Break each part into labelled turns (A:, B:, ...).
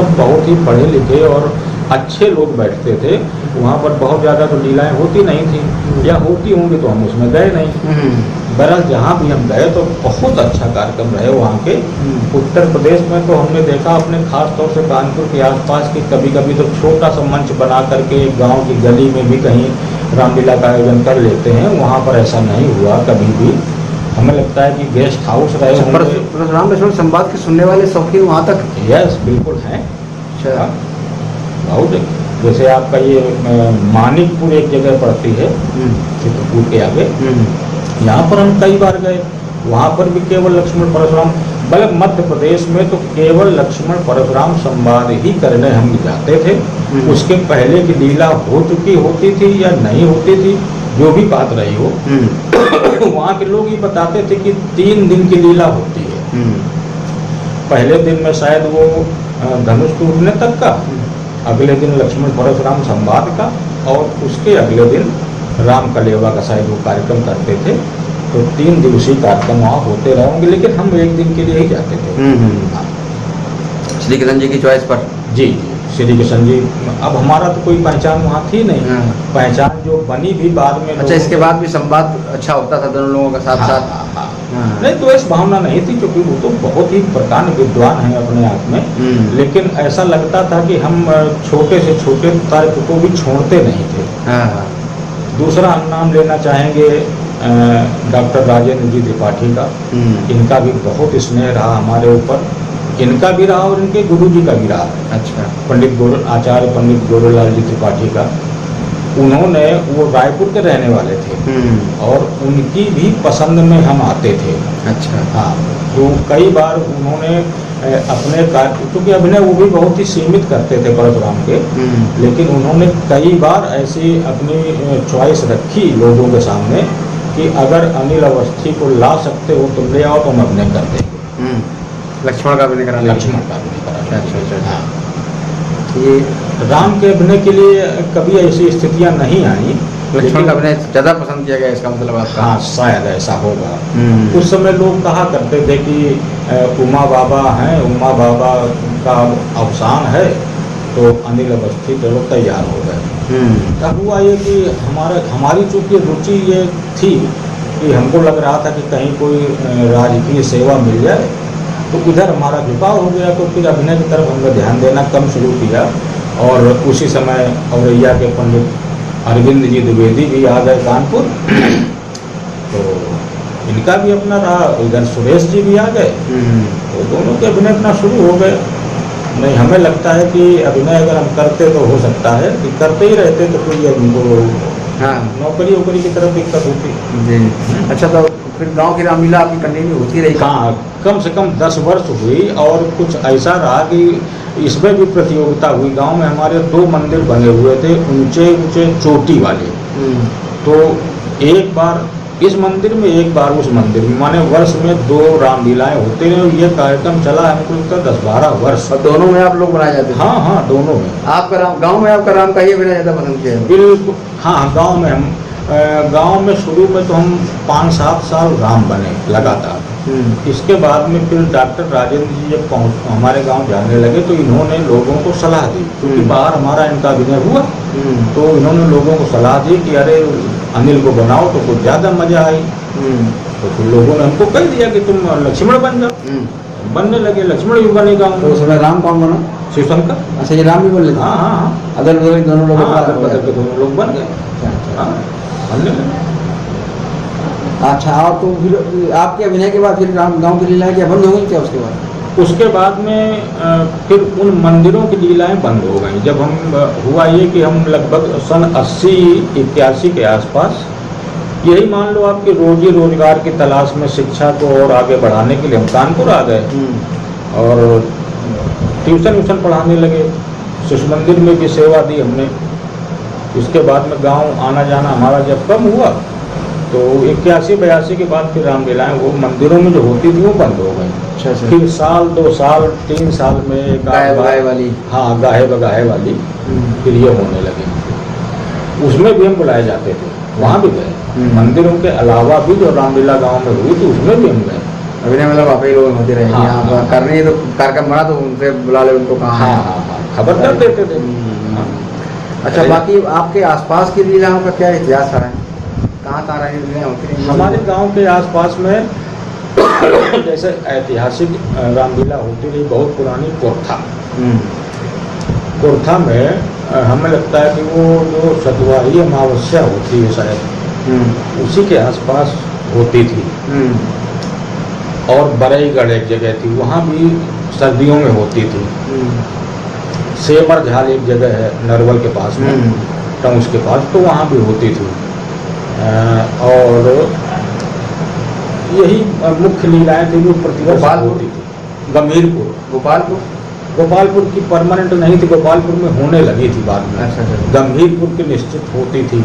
A: सब बहुत ही पढ़े लिखे और अच्छे लोग बैठते थे। वहाँ पर बहुत ज़्यादा तो लीलाएँ होती नहीं थी, या होती होंगी तो हम उसमें गए नहीं। बहरहाल जहाँ भी हम गए तो बहुत अच्छा कार्यक्रम रहे वहाँ के। उत्तर प्रदेश में तो हमने देखा अपने खास तौर से कानपुर के आसपास की, कभी कभी तो छोटा सा मंच बना करके गांव की गली में भी कहीं रामलीला का आयोजन कर लेते हैं। वहाँ पर ऐसा नहीं हुआ कभी भी। हमें लगता है कि गेस्ट हाउस रहे होंगे।
B: परशुराम लक्ष्मण संवाद के सुनने वाले शौकीन वहाँ तक?
A: यस, बिल्कुल हैं।
B: अच्छा,
A: बहुत। जैसे आपका ये मानिकपुर एक जगह पड़ती है चित्रकूट के आगे, यहाँ पर हम कई बार गए। वहाँ पर भी केवल लक्ष्मण परशुराम, बल्कि मध्य प्रदेश में तो केवल लक्ष्मण परशुराम संवाद ही करने हम जाते थे। उसके पहले की लीला हो चुकी होती थी या नहीं होती थी, जो भी बात रही हो, वहाँ के लोग ये बताते थे कि 3 दिन की लीला होती है। पहले दिन में शायद वो धनुष टूटने तक का, अगले दिन लक्ष्मण परशुराम संवाद का, और उसके अगले दिन राम कलेवा का शायद वो कार्यक्रम करते थे। तो 3 दिवसीय कार्यक्रम वहाँ होते रहेंगे, लेकिन हम 1 दिन के लिए ही जाते थे।
B: श्री कृष्ण जी की चॉइस पर? जी,
A: श्री कृष्ण जी। अब हमारा तो कोई पहचान वहाँ थी नहीं। पहचान जो बनी भी बाद में।
B: अच्छा, इसके बाद भी संवाद अच्छा होता था दोनों लोगों का साथ साथ?
A: नहीं तो ऐसी भावना नहीं थी, क्योंकि वो तो बहुत ही प्रकांड विद्वान हैं अपने आप में। लेकिन ऐसा लगता था कि हम छोटे से छोटे तर्क को भी छोड़ते नहीं थे। दूसरा हम नाम लेना चाहेंगे डॉक्टर राजेंद्र जी त्रिपाठी का। इनका भी बहुत स्नेह रहा हमारे ऊपर, इनका भी रहा और इनके गुरु जी का भी रहा। अच्छा। आचार्य पंडित गौरलाल जी त्रिपाठी का। उन्होंने, वो रायपुर के रहने वाले थे और उनकी भी पसंद में हम आते थे।
B: अच्छा।
A: हाँ, तो कई बार उन्होंने अपने कार्य, क्योंकि अभिनय वो भी बहुत ही सीमित करते थे परशुराम के, लेकिन उन्होंने कई बार ऐसी अपनी चॉइस रखी लोगों के सामने कि अगर अनिल अवस्थी को ला सकते हो तो ले आओ, तो हम अभिनय कर देंगे।
B: लक्ष्मण का अभिनय करा?
A: लक्ष्मण का अभिनय करा।
B: अच्छा।
A: हाँ, ये राम के अभिनय के लिए कभी ऐसी स्थितियां नहीं आई।
B: लक्ष्मण का अभिनय ज़्यादा पसंद किया गया, इसका मतलब आपका?
A: हाँ, शायद ऐसा होगा। उस समय लोग कहा करते थे कि उमा बाबा हैं, उमा बाबा का अवसान है, तो अनिल अवस्थी चलो तैयार हो गए। तब हुआ ये कि हमारी चूँकि रुचि ये थी कि हमको लग रहा था कि कहीं कोई राजकीय सेवा मिल जाए, तो इधर हमारा झुकाव हो गया। तो फिर अभिनय की तरफ हमने ध्यान देना कम शुरू किया। और उसी समय औरैया के पंडित अरविंद जी द्विवेदी भी आ गए कानपुर, तो इनका भी अपना रहा। इधर सुरेश जी भी आ गए, तो दोनों के अभिनय अपना शुरू हो गए। नहीं, हमें लगता है कि अभिनय अगर हम करते तो हो सकता है कि करते ही रहते तो फिर ये उनको नौकरी वोकरी की तरफ दिक्कत होती।
B: अच्छा, तो फिर गांव की रामलीला आपकी कंटिन्यू होती रही?
A: हाँ, कम से कम 10 वर्ष हुई। और कुछ ऐसा रहा कि इसमें भी प्रतियोगिता हुई। गांव में हमारे 2 मंदिर बने हुए थे, ऊंचे ऊंचे चोटी वाले। तो एक बार इस मंदिर में, एक बार उस मंदिर में, माने वर्ष में 2 रामलीलाएं होते रहे। ये कार्यक्रम चला हमको लगता है 10-12 वर्ष।
B: और दोनों में आप लोग बनाए जाते थे?
A: हाँ, दोनों में।
B: आपका राम, गाँव में आपका राम का ही अभिनय ज़्यादा पसंद किया?
A: बिल्कुल। हाँ, गांव में शुरू में तो हम 5-7 साल राम बने लगातार। इसके बाद में फिर डॉक्टर राजेंद्र जी जब हमारे गांव जाने लगे, तो इन्होंने लोगों को सलाह दी, क्योंकि बाहर हमारा इनका अभिनय हुआ। तो इन्होंने लोगों को सलाह दी कि अरे अनिल को बनाओ तो कुछ ज़्यादा मजा आई। तो फिर लोगों ने हमको कह दिया कि तुम लक्ष्मण बन जाओ। बनने लगे, लक्ष्मण भी बने गाँव में।
B: उस समय राम कौन बना?
A: शिवशंकर।
B: अच्छा, ये राम भी बोल लेते?
A: हाँ,
B: अदल बदल दोनों लोग?
A: अदल बदल के दोनों लोग बन गए। बनने लगे।
B: अच्छा, और तो फिर आपके अभिनय के बाद फिर गांव की लीलाएं क्या बंद हो गई क्या उसके बाद?
A: उसके बाद में फिर उन मंदिरों की लीलाएं बंद हो गई। जब हम हुआ ये कि हम लगभग सन 80-81 के आसपास, यही मान लो आपकी रोजी रोजगार की तलाश में शिक्षा को और आगे बढ़ाने के लिए हम कानपुर आ गए और ट्यूशन पढ़ाने लगे। शिशु मंदिर में भी सेवा दी हमने। इसके बाद में गांव आना जाना हमारा जब कम हुआ, तो 81-82 के बाद फिर रामलीलाएं वो मंदिरों में जो होती थी वो बंद हो गई।
B: अच्छा।
A: फिर साल 2 साल 3 साल में
B: गाहे वाली,
A: हाँ, गाहे बगाहे वाली फिर ये होने लगी। उसमें भी हम बुलाए जाते थे, वहाँ भी गए। मंदिरों के अलावा भी जो रामलीला गांव में हुई थी उसमें भी हम गए।
B: अभिनय मतलब आप ही लोग होते रहे
A: हाँ,
B: यहाँ
A: हाँ।
B: पर करनी है तो कार्यक्रम बना तो उनसे बुला ले उनको कहाँ
A: हाँ
B: है।
A: हाँ हाँ, खबर कर देते थे। हाँ।
B: अच्छा, बाकी आपके आसपास की लीलाओं का क्या इतिहास है? कहाँ कहाँ रही लीलाएं होती रही?
A: हमारे गांव के आसपास में जैसे ऐतिहासिक रामलीला होती रही, बहुत पुरानी कोरथा। कोरथा में हमें लगता है कि वो जो सतवारी अमावस्या होती है शायद उसी के आसपास होती थी। और बरईगढ़ एक जगह थी, वहाँ भी सर्दियों में होती थी। सेमर झाल एक जगह है नरवल के पास में, टंस के पास, तो वहाँ भी होती थी। और यही मुख्य लीलाएं थी जो प्रतिवर्ष होती थी। गंभीरपुर, गोपालपुर की परमानेंट नहीं थी, गोपालपुर में होने लगी थी बाद में।
B: अच्छा।
A: गंभीरपुर की निश्चित होती थी।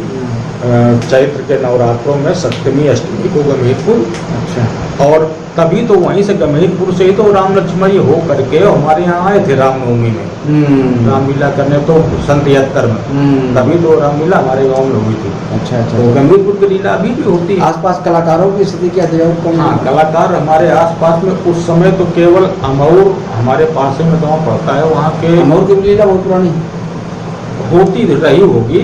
A: चैत्र के नवरात्रों में सप्तमी अष्टमी को गंभीरपुर।
B: अच्छा।
A: और तभी तो वहीं से गंभीरपुर से ही तो राम लक्ष्मण जी हो करके हमारे यहाँ आए थे रामनवमी में रामलीला करने, तो सन 73 में। तभी तो रामलीला हमारे गांव में हुई थी।
B: अच्छा अच्छा।
A: तो गंभीरपुर की लीला अभी भी होती है।
B: आसपास कलाकारों की स्थिति क्या थी?
A: हाँ, कलाकार हमारे आसपास में उस समय तो केवल अमौर हमारे पास में गाँव पड़ता है, वहाँ के
B: अमौर की लीला बहुत पुरानी
A: होती रही होगी।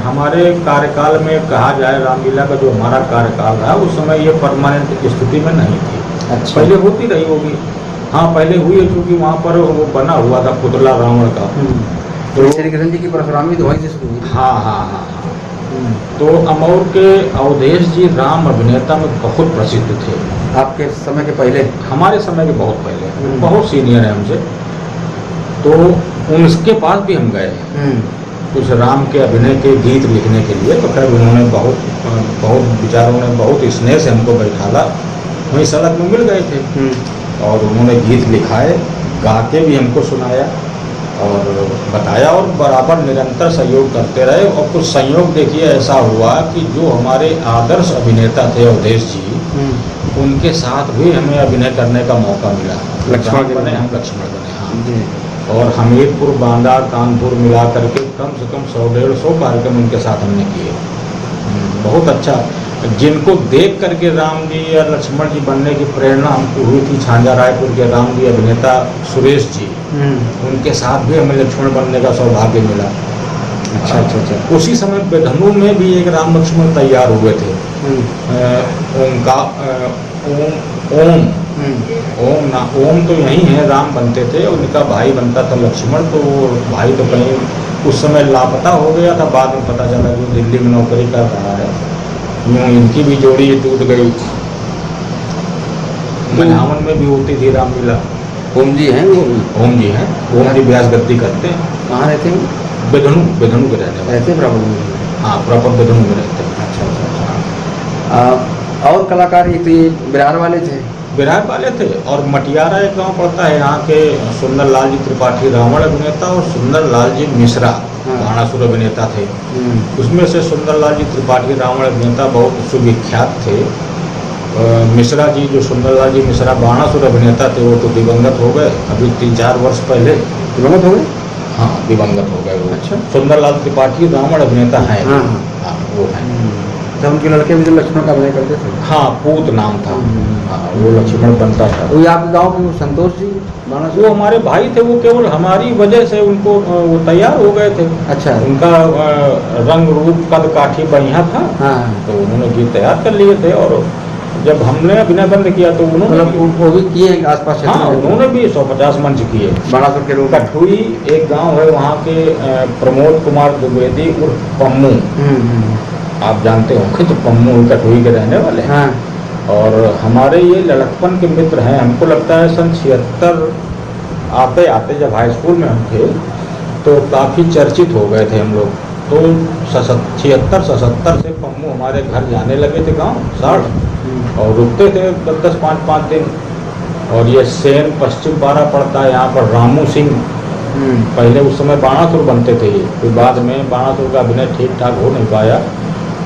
A: हमारे कार्यकाल में कहा जाए रामलीला का जो हमारा कार्यकाल रहा उस समय ये परमानेंट स्थिति में नहीं थी।
B: अच्छा।
A: पहले होती रही होगी। हाँ, पहले हुई है क्योंकि वहाँ पर वो बना हुआ था पुतला रावण का।
B: तो श्री कृष्ण जी की परशुरामी तो वहीं से शुरू हुई।
A: हाँ हाँ हाँ। तो अमौर के अवधेश जी राम अभिनेता में बहुत प्रसिद्ध थे।
B: आपके समय के पहले?
A: हमारे समय के बहुत पहले, बहुत सीनियर है हमसे। तो उनके पास भी हम गए कुछ राम के अभिनय के गीत लिखने के लिए। तो खैर उन्होंने बहुत विचारों ने बहुत स्नेह से हमको बैठाला, वहीं सड़क में मिल गए थे। और उन्होंने गीत लिखाए, गा के भी हमको सुनाया और बताया, और बराबर निरंतर सहयोग करते रहे। और कुछ संयोग देखिए ऐसा हुआ कि जो हमारे आदर्श अभिनेता थे अवधेश जी, उनके साथ भी हमें अभिनय करने का मौका मिला।
B: लक्ष्मण
A: बने, हम लक्ष्मण बने। हाँ। और हमीरपुर, बांदा, कानपुर मिला करके कम से कम 100-150 कार्यक्रम उनके साथ हमने किए। बहुत अच्छा। जिनको देख करके राम जी या लक्ष्मण जी बनने की प्रेरणा हमको हुई थी, झांझा रायपुर के राम जी अभिनेता सुरेश जी, उनके साथ भी हमें लक्ष्मण बनने का सौभाग्य मिला।
B: अच्छा अच्छा अच्छा।
A: उसी समय बेधनु में भी एक राम लक्ष्मण तैयार हुए थे। ओम तो यही है, राम बनते थे, उनका भाई बनता था लक्ष्मण। तो भाई तो कहीं उस समय लापता हो गया था, बाद में पता चला कि दिल्ली में नौकरी कर रहा है। यूँ इनकी भी जोड़ी टूट गई। मनावन में भी होती थी रामलीला।
B: ओम जी हैं वो?
A: ओम जी हैं, ओम जी व्यास गद्दी करते हैं।
B: कहाँ रहते हैं?
A: बेधनु के रहने वाले।
B: रहते प्रॉपर?
A: हाँ, प्रॉपर बेधनु में रहते हैं।
B: अच्छा अच्छा। और कलाकार एक तो ये बिरार वाले थे?
A: बिरार वाले थे। और मटियारा एक गांव पड़ता है यहाँ के, सुंदर लाल जी त्रिपाठी रावण अभिनेता और सुंदर लाल जी मिश्रा बाणासुर अभिनेता थे। उसमें से सुंदर लाल जी त्रिपाठी रावण अभिनेता बहुत सुविख्यात थे। मिश्रा जी, जो सुंदर लाल जी मिश्रा बाणासुर अभिनेता थे, वो तो दिवंगत हो गए अभी 3-4 वर्ष पहले।
B: दिवंगत हो गए?
A: हाँ, दिवंगत हो गए वो।
B: अच्छा।
A: सुंदर लाल त्रिपाठी रावण अभिनेता हैं।
B: हाँ
A: वो हैं।
B: तो उनके लड़के भी जो लक्ष्मण का अभिनय करते थे?
A: हाँ, पूत नाम था। हाँ, वो लक्ष्मण बनता था।
B: वो आपके गांव में संतोष जी बाणासुर?
A: वो हमारे भाई थे, वो केवल हमारी वजह से उनको वो तैयार हो गए थे।
B: अच्छा।
A: उनका रंग रूप कद काठी बढ़िया था।
B: हाँ।
A: तो उन्होंने गीत तैयार कर लिए थे। और जब हमने अभिनय बंद किया तो उन्होंने
B: वो भी किए आसपास?
A: हाँ, उन्होंने भी 150 मंच किए।
B: बाणासुर के रूप?
A: कठुई एक गांव है वहाँ के, प्रमोद कुमार द्विवेदी उर्फ पम्मू, आप जानते होंगे, तो पम्मू कठुई के रहने वाले हैं।
B: हाँ।
A: और हमारे ये लड़कपन के मित्र हैं। हमको लगता है सन 76 आते आते जब हाई स्कूल में हम थे तो काफ़ी चर्चित हो गए थे हम लोग। तो 76-77 से पम्मू हमारे घर जाने लगे थे गांव साढ़, और रुकते थे 10-10, 5-5 दिन। और ये सेन पश्चिम पारा पड़ता है, यहाँ पर रामू सिंह पहले उस समय बाणासुर बनते थे ये, फिर बाद में बाणासुर का अभिनय ठीक ठाक हो नहीं पाया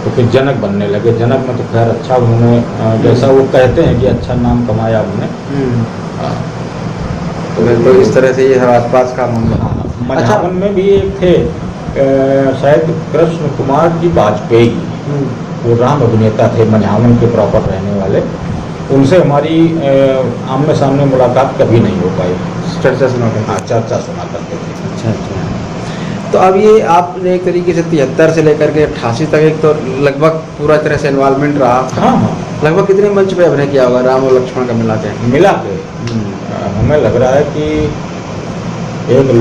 A: तो फिर जनक बनने लगे। जनक में तो खैर अच्छा उन्होंने, जैसा वो कहते हैं कि अच्छा नाम कमाया उन्होंने।
B: तो इस तरह से ये आसपास का मामला।
A: मझावन में भी एक थे शायद कृष्ण कुमार जी वाजपेयी, वो राम अभिनेता थे, मझावन के प्रॉपर रहने वाले। उनसे हमारी आमने सामने मुलाकात कभी नहीं हो पाई।
B: चर्चा सुना करते
A: हाँ, चर्चा सुना करते थे।
B: अच्छा अच्छा। तो अब ये आपने एक तरीके से 73 से लेकर के 88 तक एक तो लगभग पूरा तरह से इन्वॉल्वमेंट रहा।
A: हाँ हाँ,
B: लगभग कितने मंच पे अभिनय किया होगा राम और लक्ष्मण का मिला के?
A: मिला के हमें लग रहा है कि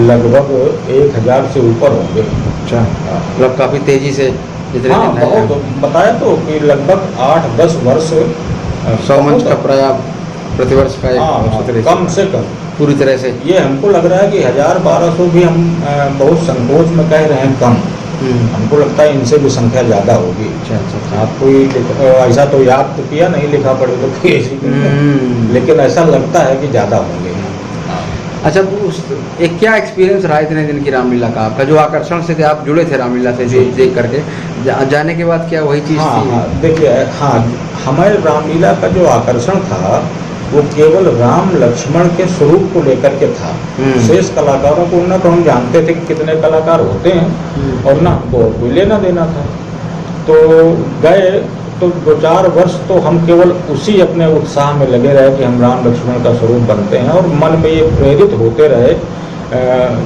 A: लगभग 1000 से ऊपर होंगे।
B: अच्छा, मतलब काफ़ी तेजी से जितने
A: हाँ,
B: दिन है।
A: बहुत बताया तो कि लगभग 8-10 वर्ष
B: 100 मंच का प्राय प्रतिवर्ष का एक
A: हाँ,
B: उसी तरह
A: कम से कम
B: पूरी तरह से।
A: ये हमको लग रहा है कि 1000-1200 भी हम बहुत संकोच में कह रहे हैं कम। हमको लगता है इनसे भी संख्या ज़्यादा होगी।
B: अच्छा अच्छा।
A: आप कोई ऐसा तो याद तो किया नहीं, लिखा पढ़े तो कोई ऐसी, लेकिन ऐसा लगता है कि ज़्यादा होंगे।
B: अच्छा, उस एक क्या एक्सपीरियंस रहा इतने दिन की रामलीला का आपका? जो आकर्षण से थे आप जुड़े थे रामलीला से
A: जी।
B: देख करके, जाने के बाद क्या वही चीज़
A: हाँ
B: थी?
A: हाँ, देखिए, हाँ, हमारे रामलीला का जो आकर्षण था वो केवल राम लक्ष्मण के स्वरूप को लेकर के था। शेष कलाकारों को न तो हम जानते थे कि कितने कलाकार होते हैं और ना हमको कोई लेना देना था। तो गए तो 2-4 वर्ष तो हम केवल उसी अपने उत्साह में लगे रहे कि हम राम लक्ष्मण का स्वरूप बनते हैं, और मन में ये प्रेरित होते रहे,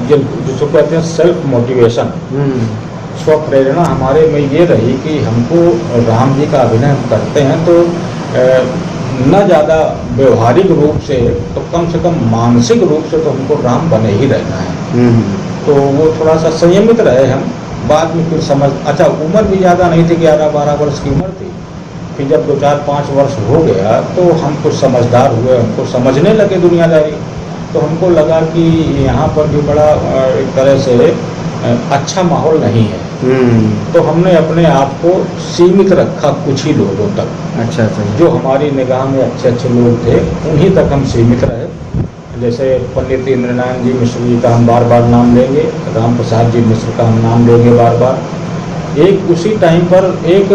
A: जिसको कहते हैं सेल्फ मोटिवेशन, स्व प्रेरणा हमारे में ये रही कि हमको राम जी का अभिनय हम करते हैं तो न ज़्यादा व्यवहारिक रूप से तो कम से कम मानसिक रूप से तो हमको राम बने ही रहना है। तो वो थोड़ा सा संयमित रहे हम। बाद में फिर समझ, अच्छा, उम्र भी ज़्यादा नहीं थी, 11-12 वर्ष की उम्र थी। फिर जब 2-4-5 वर्ष हो गया तो हम कुछ समझदार हुए, हमको समझने लगे दुनियादारी। तो हमको लगा कि यहाँ पर भी बड़ा एक तरह से अच्छा माहौल नहीं है। तो हमने अपने आप को सीमित रखा कुछ ही लोगों तक।
B: अच्छा अच्छा।
A: जो हमारी निगाह में अच्छे अच्छे लोग थे उन्हीं तक हम सीमित रहे। जैसे पंडित इंद्रनारायण जी मिश्र जी का हम बार बार नाम लेंगे, राम प्रसाद जी मिश्र का हम नाम लेंगे बार बार। एक उसी टाइम पर एक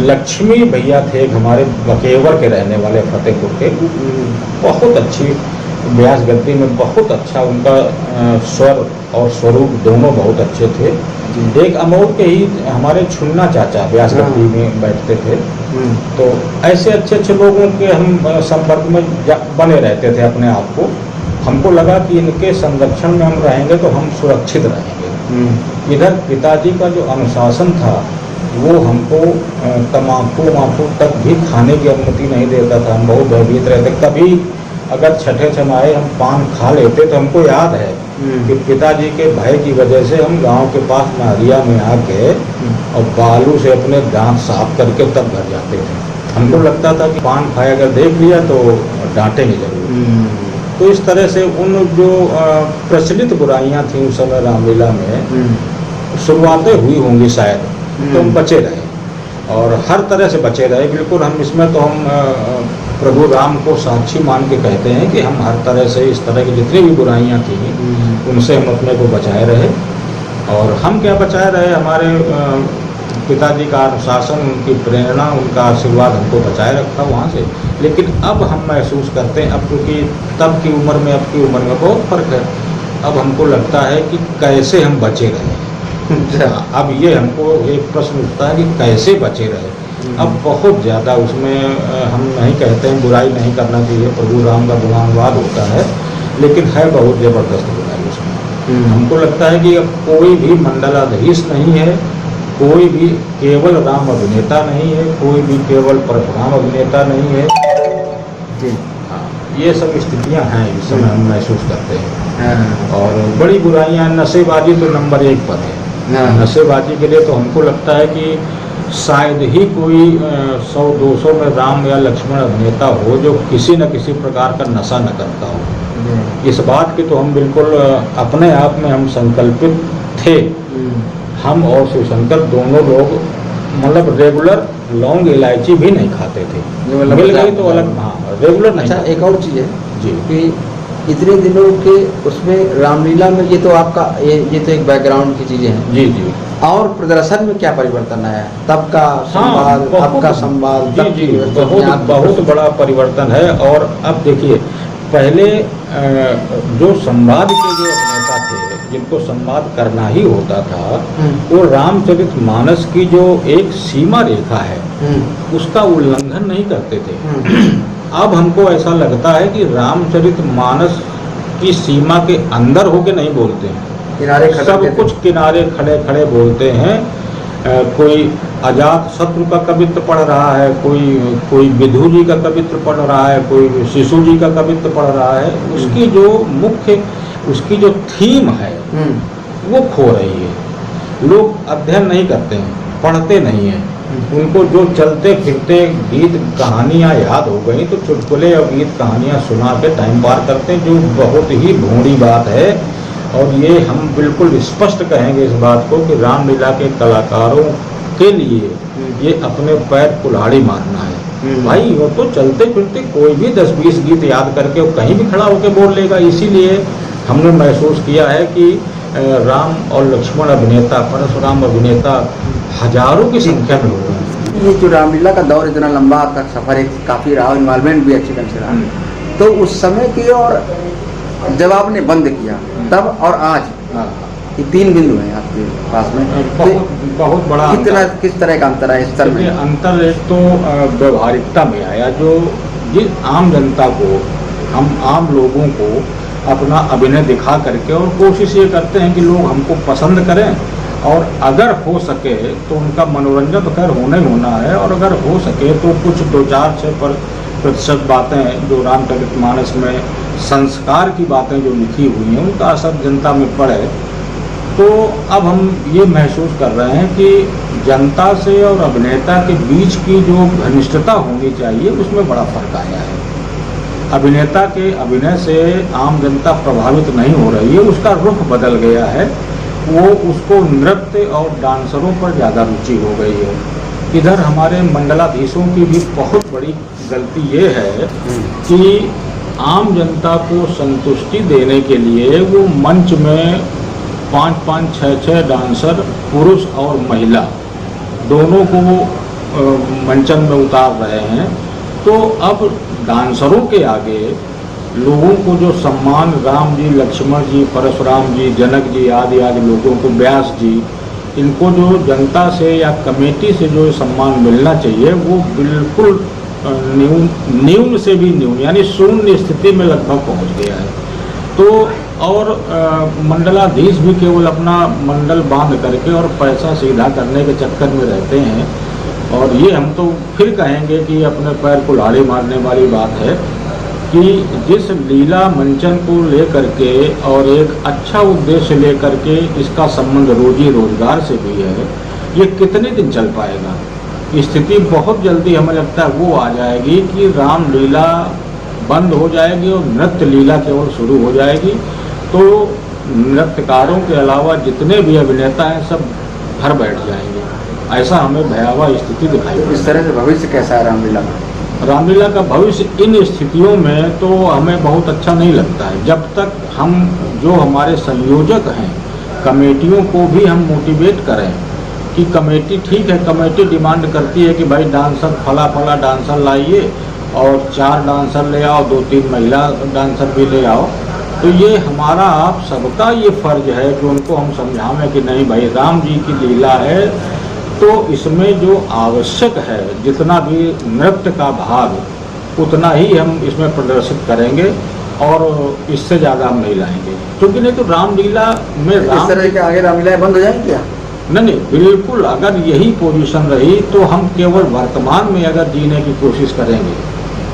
A: लक्ष्मी भैया थे हमारे बकेवर के रहने वाले, फतेहपुर के, बहुत अच्छी ब्यास गद्दी में, बहुत अच्छा उनका स्वर और स्वरूप दोनों बहुत अच्छे थे। एक अमोर के ही हमारे छुन्ना चाचा ब्यास गद्दी में बैठते थे। तो ऐसे अच्छे अच्छे लोगों के हम संपर्क में बने रहते थे अपने आप को। हमको लगा कि इनके संरक्षण में हम रहेंगे तो हम सुरक्षित रहेंगे। इधर पिताजी का जो अनुशासन था वो हमको तम्बाकू माकू तक भी खाने की अनुमति नहीं देता था। हम बहुत भयभीत रहते। कभी अगर छठे छमाहे हम पान खा लेते तो हमको याद है कि पिताजी के भय की वजह से हम गांव के पास नारिया में आके और बालू से अपने दांत साफ करके तब घर जाते थे। हमको लगता था कि पान खाए अगर देख लिया तो डांटेंगे जरूर। तो इस तरह से उन जो प्रचलित बुराइयां थी उस समय रामलीला में शुरुआतें हुई होंगी शायद, तो हम बचे रहे और हर तरह से बचे रहे। बिल्कुल हम इसमें तो हम प्रभु राम को साक्षी मान के कहते हैं कि हम हर तरह से इस तरह की जितनी भी बुराइयां थी उनसे हम अपने को बचाए रहे। और हम क्या बचाए रहे, हमारे पिताजी का अनुशासन, उनकी प्रेरणा, उनका आशीर्वाद हमको बचाए रखा वहाँ से। लेकिन अब हम महसूस करते हैं, अब क्योंकि तब की उम्र में अब की उम्र में बहुत फर्क है, अब हमको लगता है कि कैसे हम बचे रहे। अब ये हमको एक प्रश्न उठता है कि कैसे बचे रहे। अब बहुत ज़्यादा उसमें हम नहीं कहते हैं, बुराई नहीं करना चाहिए, प्रभु राम का गुणानुवाद होता है, लेकिन है बहुत ज़बरदस्त बुराई उसमें। हमको लगता है कि अब कोई भी मंडलाधीश नहीं है, कोई भी केवल राम अभिनेता नहीं है, कोई भी केवल परशुराम अभिनेता नहीं है। हाँ, ये सब स्थितियां हैं इस समय हम महसूस करते हैं। और बड़ी बुराइयां, नशेबाजी तो नंबर 1 पर है। नशेबाजी के लिए तो हमको लगता है कि शायद ही कोई 100-200 में राम या लक्ष्मण अभिनेता हो जो किसी न किसी प्रकार का नशा न करता हो। इस बात की तो हम बिल्कुल अपने आप में हम संकल्पित थे। हम और शिवशंकर दोनों लोग मतलब रेगुलर लौंग इलायची भी नहीं खाते थे, मिल गई तो अलग। हाँ, रेगुलर नहीं।
B: अच्छा, एक और चीज़ है
A: जी
B: कि इतने दिनों के उसमें रामलीला में ये तो आपका ये तो एक बैकग्राउंड की चीज़ें हैं।
A: जी जी। और
B: प्रदर्शन में क्या परिवर्तन आया? तब का संवाद, अब का संवाद,
A: जी जी, बहुत बड़ा परिवर्तन है। और अब देखिए, पहले जो संवाद के जो अभिनेता थे जिनको संवाद करना ही होता था, वो रामचरितमानस की जो एक सीमा रेखा है उसका उल्लंघन नहीं करते थे। अब हमको ऐसा लगता है कि रामचरितमानस की सीमा के अंदर होके नहीं बोलते हैं,
B: किनारे
A: सब कुछ किनारे खड़े खड़े बोलते हैं। कोई अजात शत्रु का कवित्व पढ़ रहा है, कोई विधु जी का कवित्व पढ़ रहा है, कोई शिशु जी का कवित्व पढ़ रहा है। उसकी जो मुख्य, उसकी जो थीम है वो खो रही है। लोग अध्ययन नहीं करते हैं, पढ़ते नहीं हैं। उनको जो चलते फिरते गीत कहानियाँ याद हो गई तो चुटकुले और गीत कहानियाँ सुना के टाइम पार करते हैं, जो बहुत ही भोंडी बात है। और ये हम बिल्कुल स्पष्ट कहेंगे इस बात को कि रामलीला के कलाकारों के लिए ये अपने पैर कुल्हाड़ी मारना है। भाई वो तो चलते फिरते कोई भी 10-20 गीत याद करके वो कहीं भी खड़ा होकर बोल लेगा। इसीलिए हमने महसूस किया है कि राम और लक्ष्मण अभिनेता, परशुराम अभिनेता हजारों की संख्या में हो रहे हैं।
B: ये जो रामलीला का दौर इतना लंबा आपका सफर एक काफ़ी रहा, इन्वॉल्वमेंट भी अच्छी ढंग से रहा, तो उस समय की और जब आपने बंद किया तब और आज, ये 3 बिंदु हैं आपके पास में,
A: बहुत बड़ा
B: किस तरह का अंतर है इस स्तर में?
A: अंतर एक तो व्यवहारिकता में आया, जो जिस आम जनता को, हम आम लोगों को अपना अभिनय दिखा करके, और कोशिश ये करते हैं कि लोग हमको पसंद करें, और अगर हो सके तो उनका मनोरंजन तो खैर होना ही होना है, और अगर हो सके तो कुछ 2-4-6% बातें जो रामचरितमानस में संस्कार की बातें जो लिखी हुई हैं उनका असर जनता में पड़े। तो अब हम ये महसूस कर रहे हैं कि जनता से और अभिनेता के बीच की जो घनिष्ठता होनी चाहिए उसमें बड़ा फर्क आया है। अभिनेता के अभिनय से आम जनता प्रभावित नहीं हो रही है, उसका रुख बदल गया है। वो उसको नृत्य और डांसरों पर ज़्यादा रुचि हो गई है। इधर हमारे मंडलाधीशों की भी बहुत बड़ी गलती ये है कि आम जनता को संतुष्टि देने के लिए वो मंच में 5-5, 6-6 डांसर, पुरुष और महिला दोनों को मंचन में उतार रहे हैं। तो अब डांसरों के आगे लोगों को जो सम्मान राम जी, लक्ष्मण जी, परशुराम जी, जनक जी आदि लोगों को, व्यास जी, इनको जो जनता से या कमेटी से जो सम्मान मिलना चाहिए वो बिल्कुल न्यून से भी न्यून, यानी शून्य स्थिति में लगभग पहुंच गया है। तो और मंडलाधीश भी केवल अपना मंडल बांध करके और पैसा सीधा करने के चक्कर में रहते हैं। और ये हम तो फिर कहेंगे कि अपने पैर कुल्हाड़ी मारने वाली बात है कि जिस लीला मंचन को लेकर के और एक अच्छा उद्देश्य लेकर के इसका संबंध रोजी रोजगार से भी है, ये कितने दिन चल पाएगा? स्थिति बहुत जल्दी हमें लगता है वो आ जाएगी कि रामलीला बंद हो जाएगी और नृत्य लीला केवल शुरू हो जाएगी। तो नृत्यकारों के अलावा जितने भी अभिनेता हैं सब घर बैठ जाएंगे। ऐसा हमें भयावह स्थिति दिखाई।
B: इस तरह से भविष्य कैसा है रामलीला का?
A: रामलीला का भविष्य इन स्थितियों में तो हमें बहुत अच्छा नहीं लगता है। जब तक हम जो हमारे संयोजक हैं, कमेटियों को भी हम मोटिवेट करें कि कमेटी ठीक है, कमेटी डिमांड करती है कि भाई डांसर फला डांसर लाइए और 4 डांसर ले आओ, 2-3 महिला डांसर भी ले आओ। तो ये हमारा आप सबका ये फर्ज है कि उनको हम समझाएं कि नहीं भाई, राम जी की लीला है तो इसमें जो आवश्यक है, जितना भी नृत्य का भाग उतना ही हम इसमें प्रदर्शित करेंगे और इससे ज़्यादा हम नहीं लाएंगे। क्योंकि नहीं तो रामलीला में
B: इस तरह के आगे रामलीला बंद हो जाएगी क्या?
A: नहीं, बिल्कुल। अगर यही पोजीशन रही तो हम केवल वर्तमान में अगर जीने की कोशिश करेंगे,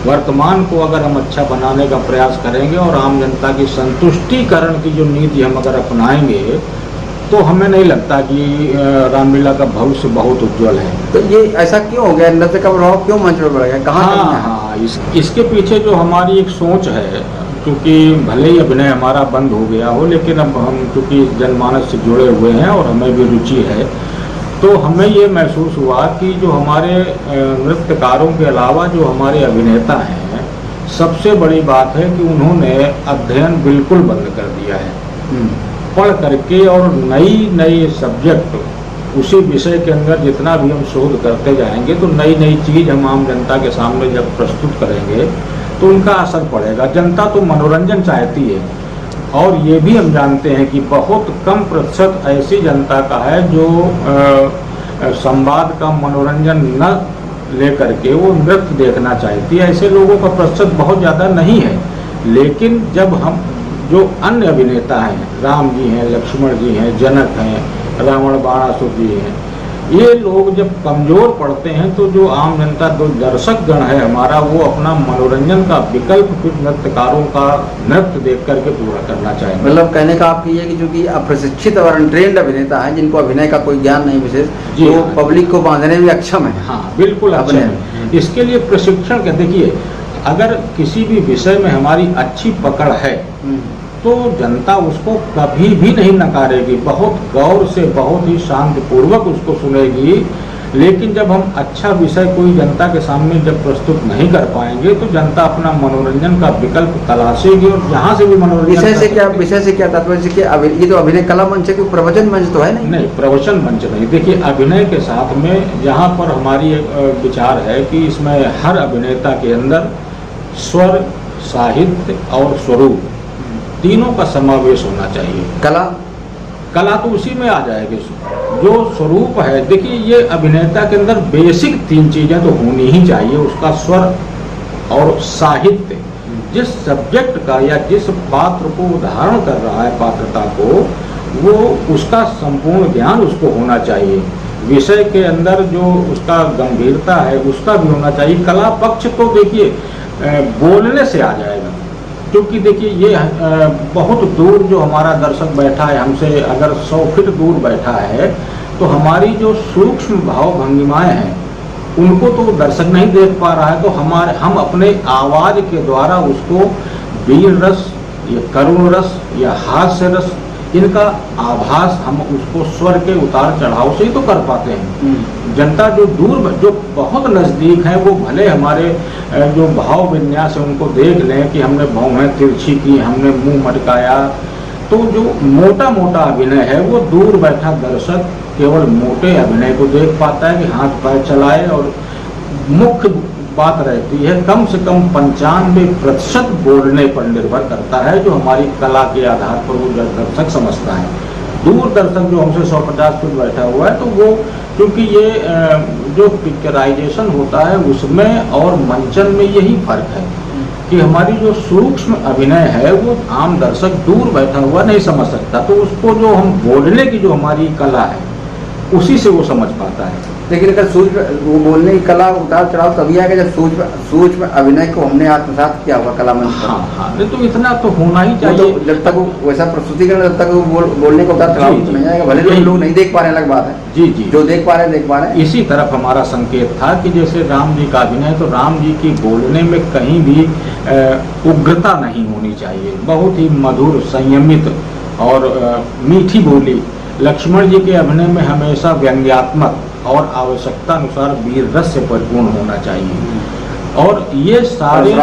A: वर्तमान को अगर हम अच्छा बनाने का प्रयास करेंगे और आम जनता की संतुष्टिकरण की जो नीति हम अगर अपनाएंगे तो हमें नहीं लगता कि रामलीला का भविष्य बहुत उज्जवल है।
B: तो ये ऐसा क्यों हो गया? नृत्य का प्रभाव क्यों मंच पर बढ़ गया? कहाँ?
A: हाँ, इसके पीछे जो हमारी एक सोच है, क्योंकि भले ही अभिनय हमारा बंद हो गया हो, लेकिन अब हम क्योंकि जनमानस से जुड़े हुए हैं और हमें भी रुचि है, तो हमें ये महसूस हुआ कि जो हमारे नृत्यकारों के अलावा जो हमारे अभिनेता हैं, सबसे बड़ी बात है कि उन्होंने अध्ययन बिल्कुल बंद कर दिया है। पढ़ करके और नई सब्जेक्ट, उसी विषय के अंदर जितना भी हम शोध करते जाएंगे तो नई चीज़ हम आम जनता के सामने जब प्रस्तुत करेंगे तो उनका असर पड़ेगा। जनता तो मनोरंजन चाहती है, और ये भी हम जानते हैं कि बहुत कम प्रतिशत ऐसी जनता का है जो संवाद का मनोरंजन न लेकर के वो नृत्य देखना चाहती है। ऐसे लोगों का प्रतिशत बहुत ज़्यादा नहीं है, लेकिन जब हम जो अन्य अभिनेता हैं, राम जी हैं, लक्ष्मण जी हैं, जनक हैं, रावण बाणासुर जी हैं, ये लोग जब कमज़ोर पड़ते हैं तो जो आम जनता, जो दर्शक गण है हमारा, वो अपना मनोरंजन का विकल्प फिर नृत्यकारों का नृत्य देख करके पूरा करना चाहिए।
B: मतलब कहने का आप ये कि जो कि अप्रशिक्षित और अनट्रेंड अभिनेता है, जिनको अभिनय का कोई ज्ञान नहीं विशेष,
A: जी
B: वो
A: हाँ।
B: पब्लिक को बांधने में अक्षम है।
A: हाँ बिल्कुल अच्छा है। इसके लिए प्रशिक्षण के, देखिए अगर किसी भी विषय में हमारी अच्छी पकड़ है तो जनता उसको कभी भी नहीं नकारेगी, बहुत गौर से, बहुत ही शांतिपूर्वक उसको सुनेगी। लेकिन जब हम अच्छा विषय कोई जनता के सामने जब प्रस्तुत नहीं कर पाएंगे तो जनता अपना मनोरंजन का विकल्प तलाशेगी और जहाँ से भी मनोरंजन
B: विषय से क्या तात्पर्य से कि ये तो अभिनय कला मंच है कि प्रवचन मंच तो है नहीं?
A: नहीं, प्रवचन मंच नहीं। देखिए अभिनय के साथ में यहाँ पर हमारी एक विचार है कि इसमें हर अभिनेता के अंदर स्वर, साहित्य और स्वरूप तीनों का समावेश होना चाहिए। कला तो उसी में आ जाएगी। जो स्वरूप है, देखिए ये अभिनेता के अंदर बेसिक 3 चीजें तो होनी ही चाहिए, उसका स्वर और साहित्य, जिस सब्जेक्ट का या जिस पात्र को धारण कर रहा है, पात्रता को, वो उसका संपूर्ण ज्ञान उसको होना चाहिए। विषय के अंदर जो उसका गंभीरता है उसका भी होना चाहिए। कला पक्ष तो देखिए बोलने से आ जाएगा, क्योंकि देखिए ये बहुत दूर जो हमारा दर्शक बैठा है हमसे, अगर 100 फीट दूर बैठा है तो हमारी जो सूक्ष्म भाव भंगिमाएं हैं उनको तो दर्शक नहीं देख पा रहा है, तो हम अपने आवाज के द्वारा उसको वीर रस या करुण रस या हास्य रस, इनका आभास हम उसको स्वर के उतार चढ़ाव से ही तो कर पाते हैं। जनता जो दूर, जो बहुत नज़दीक है, वो भले हमारे जो भाव विन्यास है उनको देख लें कि हमने भौहें तिरछी की, हमने मुंह मटकाया, तो जो मोटा मोटा अभिनय है वो दूर बैठा दर्शक केवल मोटे अभिनय को देख पाता है कि हाथ पैर चलाए। और मुख्य बात रहती है कम से कम 95% बोलने पर निर्भर करता है, जो हमारी कला के आधार पर वो दर्शक समझता है। दूर दर्शक जो हमसे 150 फीट बैठा हुआ है, तो वो क्योंकि ये जो पिक्चराइजेशन होता है उसमें और मंचन में यही फर्क है कि हमारी जो सूक्ष्म अभिनय है वो आम दर्शक दूर बैठा हुआ नहीं समझ सकता, तो उसको जो हम बोलने की जो हमारी कला है उसी से वो समझ पाता है।
B: लेकिन अगर सूक्ष्म वो बोलने की कला उतार चढ़ाव तभी आएगा जब सूक्ष्म अभिनय को हमने आत्मसात किया हुआ कला मंच पर।
A: हाँ, नहीं तो इतना तो होना ही चाहिए।
B: तो जब तक वो वैसा प्रस्तुतिकरण, जब तक वो बोलने को उतार चढ़ाव तो नहीं आएगा। भले तो लोग नहीं देख पा रहे हैं, अलग बात है।
A: जी जी,
B: जो देख पा रहे हैं।
A: इसी तरफ हमारा संकेत था कि जैसे राम जी का अभिनय, तो राम जी की बोलने में कहीं भी उग्रता नहीं होनी चाहिए, बहुत ही मधुर, संयमित और मीठी बोली। लक्ष्मण जी के अभिनय में हमेशा व्यंग्यात्मक और आवश्यकता अनुसार वीर रस से परिपूर्ण होना चाहिए। और ये सारे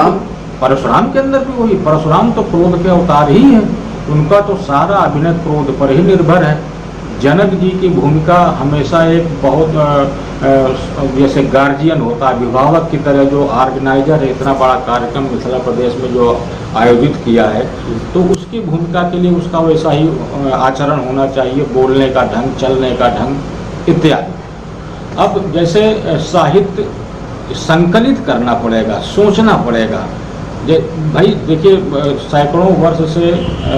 A: परशुराम के अंदर भी वही, परशुराम तो क्रोध के अवतार ही हैं, उनका तो सारा अभिनय क्रोध पर ही निर्भर है। जनक जी की भूमिका हमेशा एक बहुत जैसे गार्जियन होता है, अभिभावक की तरह जो ऑर्गेनाइजर है, इतना बड़ा कार्यक्रम मिथिला प्रदेश में जो आयोजित किया है, तो उसकी भूमिका के लिए उसका वैसा ही आचरण होना चाहिए, बोलने का ढंग, चलने का ढंग इत्यादि। अब जैसे साहित्य संकलित करना पड़ेगा, सोचना पड़ेगा। भाई देखिए सैकड़ों वर्ष से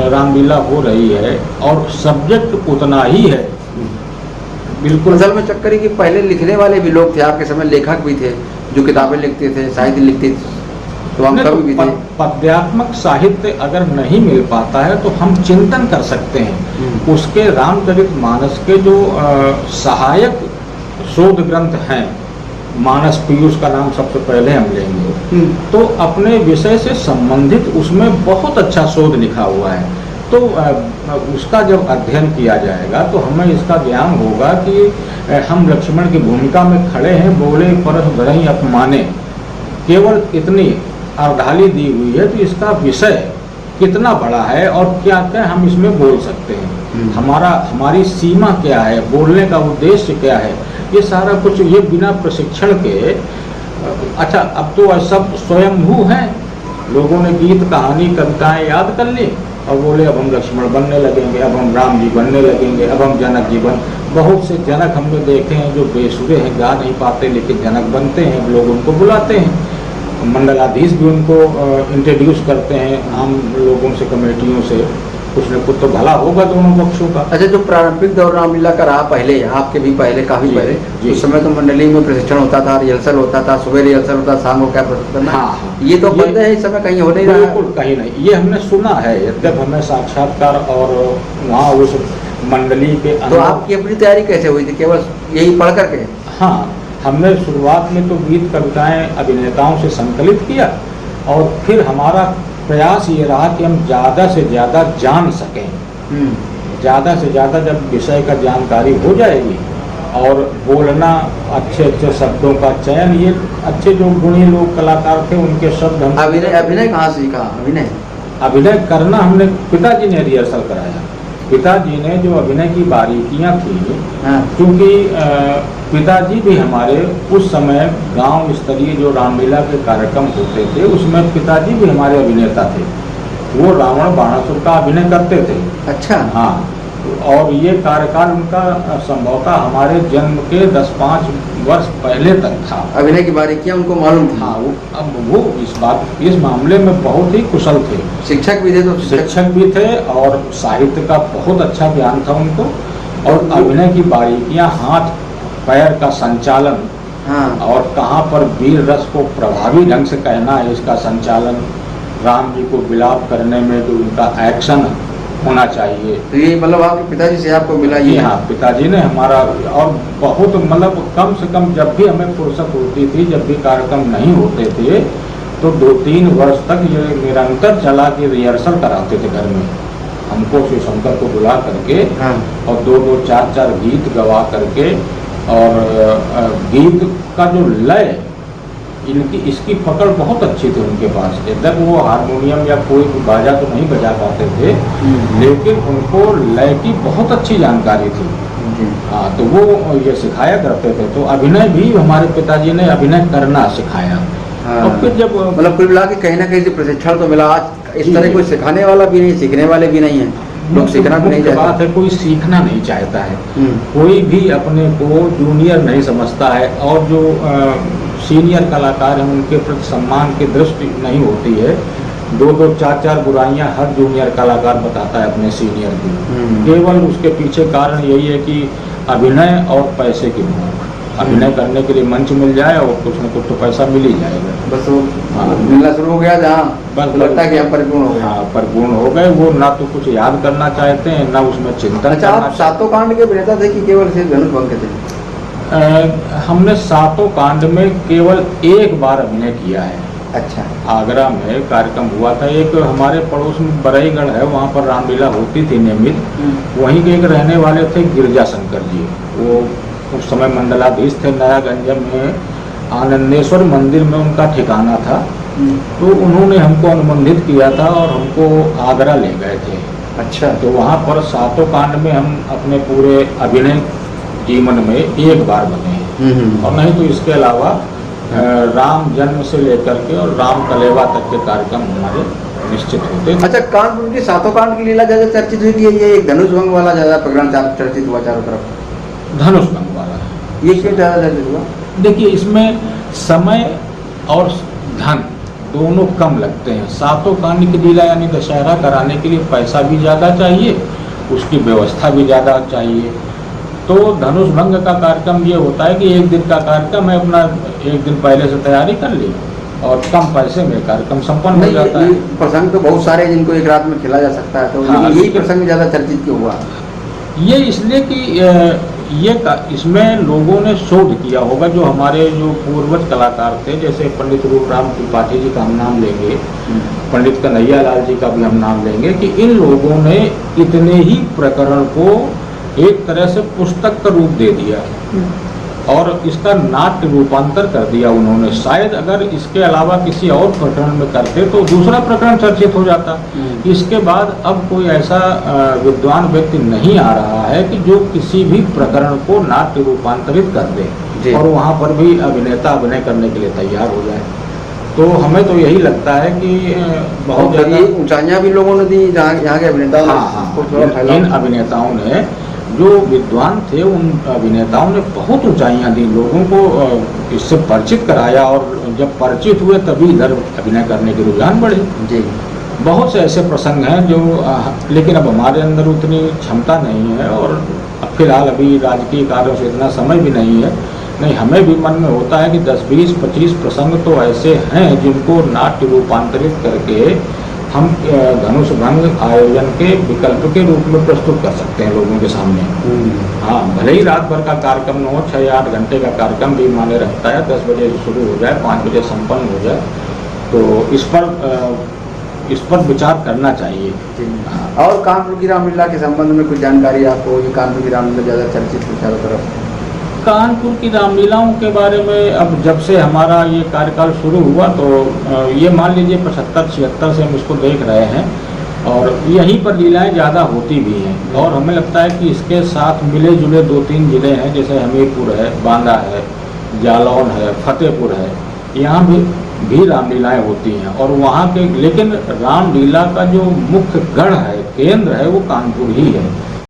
A: रामलीला हो रही है और सब्जेक्ट उतना ही है। बिल्कुल।
B: असल में चक्कर कि पहले लिखने वाले भी लोग थे, आपके समय लेखक भी थे जो किताबें लिखते थे, साहित्य लिखते थे, तो हम कभी भी थे।
A: पद्यात्मक साहित्य अगर नहीं मिल पाता है तो हम चिंतन कर सकते हैं। उसके रामचरितमानस के जो सहायक शोध ग्रंथ हैं, मानस पीयूष का नाम सबसे पहले हम लेंगे, तो अपने विषय से संबंधित उसमें बहुत अच्छा शोध लिखा हुआ है। तो उसका जब अध्ययन किया जाएगा तो हमें इसका ज्ञान होगा कि हम लक्ष्मण की भूमिका में खड़े हैं, बोले परस धरई अपमाने, केवल इतनी अर्धाली दी हुई है, तो इसका विषय कितना बड़ा है और क्या क्या हम इसमें बोल सकते हैं, हमारी सीमा क्या है, बोलने का उद्देश्य क्या है, ये सारा कुछ ये बिना प्रशिक्षण के। अच्छा, अब तो सब स्वयंभू हैं, लोगों ने गीत कहानी कविताएं याद कर ली और बोले अब हम लक्ष्मण बनने लगेंगे, अब हम राम जी बनने लगेंगे, अब हम जनक जी बहुत से जनक हमने देखे हैं जो बेसुरे हैं, गा नहीं पाते, लेकिन जनक बनते हैं, लोग उनको बुलाते हैं, मंडलाधीश भी उनको इंट्रोड्यूस करते हैं आम लोगों से, कमेटियों से। कुछ न कुछ तो भला होगा दोनों पक्षों का।
B: अच्छा, जो प्रारंभिक दौर रामलीला का रहा पहले, आपके भी पहले, काफी
A: जी,
B: पहले,
A: जी।
B: उस समय तो मंडली में प्रशिक्षण होता था, रिहर्सल होता था, सुबह रिहर्सल होता था, शाम को क्या प्रशिक्षण।
A: हाँ, हाँ।
B: ये तो बंद है, इस समय कहीं हो नहीं रहा है।
A: बिल्कुल कहीं नहीं, ये हमने सुना है, यद्यप हमें साक्षात्कार और वहाँ उस मंडली के
B: तो आपकी अपनी तैयारी कैसे हुई थी, केवल यही पढ़ करके?
A: हाँ, हमने शुरुआत में तो गीत कविताएं अभिनेताओं से संकलित किया, और फिर हमारा प्रयास ये रहा कि हम ज़्यादा से ज़्यादा जान सकें। ज़्यादा से ज़्यादा जब विषय का जानकारी हो जाएगी और बोलना, अच्छे अच्छे शब्दों का चयन, ये अच्छे जो गुणी लोग कलाकार थे उनके शब्द हम।
B: अभिनय कहाँ सीखा?
A: अभिनय करना हमने पिताजी ने रिहर्सल कराया। पिताजी ने जो अभिनय की बारीकियां थी, क्योंकि पिताजी भी हमारे उस समय गांव स्तरीय जो रामलीला के कार्यक्रम होते थे उसमें पिताजी भी हमारे अभिनेता थे। वो रावण बाणासुर का अभिनय करते थे।
B: अच्छा।
A: हाँ, और ये कार्यकाल उनका संभवतः हमारे जन्म के 10-5 वर्ष पहले तक था।
B: अभिनय की बारीकियां उनको मालूम थी।
A: हाँ, अब वो इस मामले में बहुत ही कुशल थे।
B: शिक्षक भी थे तो
A: शिक्षक भी थे, और साहित्य का बहुत अच्छा ज्ञान था उनको, और अभिनय की बारीकियां, हाथ पैर का संचालन,
B: हाँ,
A: और कहाँ पर वीर रस को प्रभावी ढंग से कहना है, इसका संचालन, राम जी को विलाप करने में जो उनका एक्शन होना चाहिए।
B: तो ये मतलब आपके पिताजी से आपको मिला ये?
A: हाँ, पिताजी ने हमारा, और बहुत मतलब कम से कम जब भी हमें फुर्सत होती थी, जब भी कार्यक्रम नहीं होते थे, तो 2-3 वर्ष तक ये निरंतर चला के रिहर्सल कराते थे घर में हमको, शिव शंकर को बुला करके।
B: हाँ।
A: और 2-2, 4-4 गीत गवा करके, और गीत का जो लय, इसकी पकड़ बहुत अच्छी थी उनके पास। यद्यप वो हारमोनियम या कोई बाजा तो नहीं बजा पाते थे, लेकिन उनको लय की बहुत अच्छी जानकारी थी। हाँ, तो वो ये सिखाया करते थे। तो अभिनय भी हमारे पिताजी ने अभिनय करना सिखाया।
B: हाँ।
A: और फिर जब
B: मतलब कुल मिला के कहीं ना कहीं प्रशिक्षण तो मिला। आज इस तरह कोई सिखाने वाला भी नहीं, सीखने वाले भी नहीं है, लोग सीखना भी नहीं चाहते।
A: बात है, कोई सीखना नहीं चाहता है, कोई भी अपने को जूनियर नहीं समझता है, और जो सीनियर कलाकार हैं उनके प्रति सम्मान की दृष्टि नहीं होती है। 2-2, 4-4 बुराइयां हर जूनियर कलाकार बताता है अपने सीनियर की। केवल उसके पीछे कारण यही है कि अभिनय और पैसे की भूख। अभिनय करने के लिए मंच मिल जाए और कुछ न कुछ तो पैसा मिल ही जाएगा।
B: बस वो मिलना शुरू हो गया जहाँ
A: बस
B: लगता है कि हम परिपूर्ण हो गए।
A: हाँ, परिपूर्ण हो गए। वो ना तो कुछ याद करना चाहते हैं, ना उसमें चिंतन।
B: अच्छा, आप सातों कांड के अभिनेता थे कि केवल सिर्फ धनुष भंग के थे?
A: हमने सातों कांड में केवल एक बार अभिनय किया है।
B: अच्छा।
A: आगरा में कार्यक्रम हुआ था, एक हमारे पड़ोस में बरईगढ़ है, वहाँ पर रामलीला होती थी नियमित। वहीं के एक रहने वाले थे गिरजा शंकर जी, वो उस समय मंडलाधीश थे। नयागंज में आनंदेश्वर मंदिर में उनका ठिकाना था, तो उन्होंने हमको अनुबंधित किया था और हमको आगरा ले गए थे।
B: अच्छा।
A: तो वहाँ पर सातों कांड में हम अपने पूरे अभिनय जीवन में एक बार बने हैं, और नहीं तो इसके अलावा राम जन्म से लेकर के और राम कलेवा तक के कार्यक्रम हमारे निश्चित होते थे।
B: अच्छा, कांड उनकी सातों कांड की लीला ज्यादा चर्चित हुई थी, ये एक धनुष भंग वाला ज्यादा प्रकरण चर्चित हुआ चारों तरफ?
A: धनुष भंग वाला
B: ये क्यों ज्यादा चर्चित हुआ?
A: देखिए, इसमें समय और धन दोनों कम लगते हैं। सातों कांड की लीला यानी दशहरा कराने के लिए पैसा भी ज़्यादा चाहिए, उसकी व्यवस्था भी ज़्यादा चाहिए। तो धनुष भंग का कार्यक्रम ये होता है कि एक दिन का कार्यक्रम है, अपना एक दिन पहले से तैयारी कर ली और कम पैसे में कार्यक्रम संपन्न हो जाता है।
B: प्रसंग तो बहुत सारे जिनको एक रात में खेला जा सकता है, तो
A: हाँ,
B: यही प्रसंग ज़्यादा चर्चित क्यों हुआ?
A: ये इसलिए कि इसमें लोगों ने शोध किया होगा, जो हमारे जो पूर्वज कलाकार थे, जैसे पंडित रूपराम त्रिपाठी जी का हम नाम लेंगे, पंडित कन्हैया लाल जी का भी हम नाम लेंगे, कि इन लोगों ने इतने ही प्रकरण को एक तरह से पुस्तक का रूप दे दिया और इसका नाट्य रूपांतर कर दिया उन्होंने। शायद अगर इसके अलावा किसी और प्रकरण में करते तो दूसरा प्रकरण चर्चित हो जाता। इसके बाद अब कोई ऐसा विद्वान व्यक्ति नहीं आ रहा है कि जो किसी भी प्रकरण को नाट्य रूपांतरित कर दे और वहाँ पर भी अभिनेता अभिनय करने के लिए तैयार हो जाए। तो हमें तो यही लगता है कि बहुत ज़्यादा
B: ऊंचाइयाँ भी लोगों ने दी यहाँ के अभिनेताओं ने।
A: इन अभिनेताओं ने जो विद्वान थे उन अभिनेताओं ने बहुत ऊंचाइयां दी, लोगों को इससे परिचित कराया, और जब परिचित हुए तभी इधर अभिनय करने के रुझान बढ़े।
B: जी।
A: बहुत से ऐसे प्रसंग हैं जो लेकिन अब हमारे अंदर उतनी क्षमता नहीं है, और फिलहाल अभी राजकीय कार्यों से इतना समय भी नहीं है। नहीं, हमें भी मन में होता है कि 10, 20, 25 प्रसंग तो ऐसे हैं जिनको नाट्य रूपांतरित करके हम धनुष भंग आयोजन के विकल्प के रूप में प्रस्तुत कर सकते हैं लोगों के सामने। हाँ, भले ही रात भर का कार्यक्रम न हो, 6 या 8 घंटे का कार्यक्रम भी माने रहता है, 10 बजे शुरू हो जाए, 5 बजे संपन्न हो जाए, तो इस पर विचार करना चाहिए। हाँ।
B: और कानपुर की रामलीला के संबंध में कुछ जानकारी आपको? ये कानपुर की रामलीला ज़्यादा चर्चित है चारों तरफ।
A: कानपुर की रामलीलाओं के बारे में अब जब से हमारा ये कार्यकाल शुरू हुआ तो ये मान लीजिए 75-76 से हम इसको देख रहे हैं, और यहीं पर लीलाएं ज़्यादा होती भी हैं। और हमें लगता है कि इसके साथ मिले जुले 2-3 ज़िले हैं, जैसे हमीरपुर है, बांदा है, जालौन है, फतेहपुर है, यहाँ भी रामलीलाएं होती हैं। और वहाँ के लेकिन रामलीला का जो मुख्य गढ़ है, केंद्र है, वो कानपुर ही है।